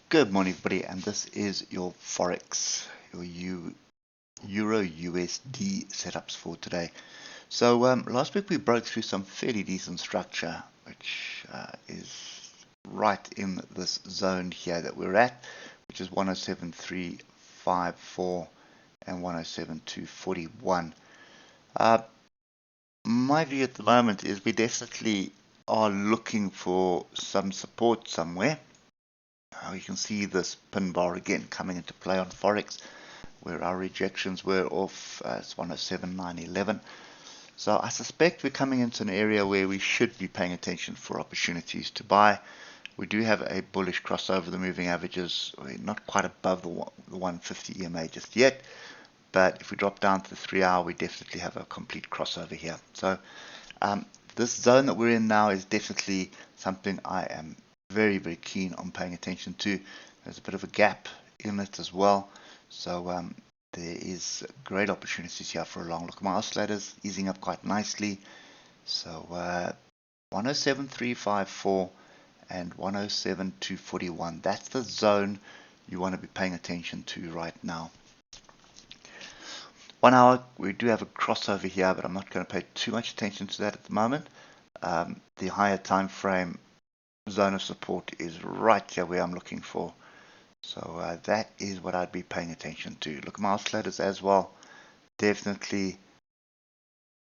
Good morning, everybody, and this is your Forex, your Euro USD setups for today. So last week we broke through some fairly decent structure, which is right in this zone here that we're at, which is 107.354 and 107.241. My view at the moment is we definitely are looking for some support somewhere. You can see this pin bar again coming into play on Forex, where our rejections were off as 107.911. So I suspect we're coming into an area where we should be paying attention for opportunities to buy. We do have a bullish crossover the moving averages. We're not quite above the 150 EMA just yet, but if we drop down to the 3 hour, we definitely have a complete crossover here. So this zone that we're in now is definitely something I am very, very keen on paying attention to. There's a bit of a gap in it as well. So there is great opportunities here for a long look. My oscillators easing up quite nicely. So 107.354 and 107.241. That's the zone you want to be paying attention to right now. 1 hour, we do have a crossover here, but I'm not going to pay too much attention to that at the moment. The higher time frame zone of support is right here where I'm looking for. So that is what I'd be paying attention to. Look at my oscillators as well. Definitely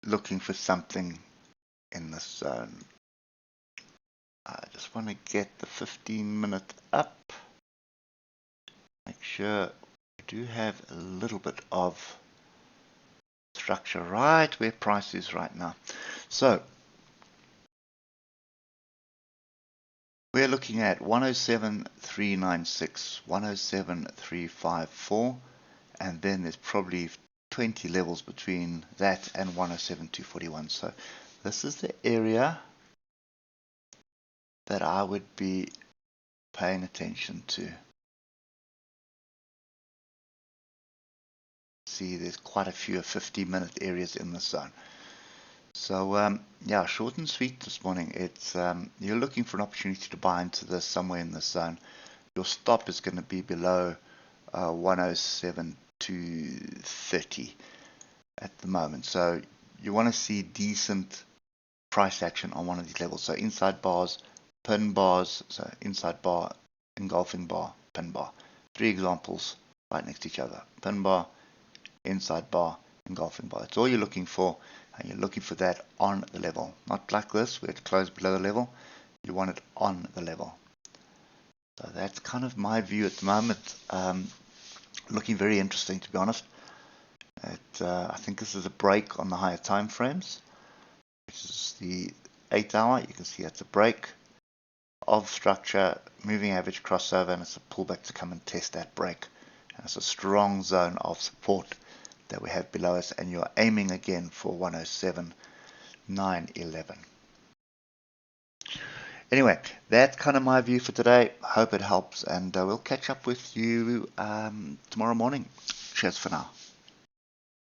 looking for something in this zone. I just want to get the 15-minute up. Make sure we do have a little bit of structure right where price is right now. So we're looking at 107.396, 107.354, and then there's probably 20 levels between that and 107.241. So this is the area that I would be paying attention to. See, there's quite a few 50-minute areas in the zone. So yeah, short and sweet this morning. It's you're looking for an opportunity to buy into this somewhere in this zone. Your stop is going to be below 107.230 at the moment. So you want to see decent price action on one of these levels. So inside bars, pin bars, so inside bar, engulfing bar, pin bar. 3 examples right next to each other. Pin bar, inside bar, engulfing bar. That's all you're looking for, and you're looking for that on the level. Not like this where it closed below the level. You want it on the level. So that's kind of my view at the moment. Looking very interesting, to be honest. I think this is a break on the higher time frames, which is the 8 hour. You can see that's a break of structure, moving average crossover, and it's a pullback to come and test that break. And it's a strong zone of support that we have below us, and you're aiming again for 107.911. Anyway, that's kind of my view for today. Hope it helps, and we'll catch up with you tomorrow morning. Cheers for now.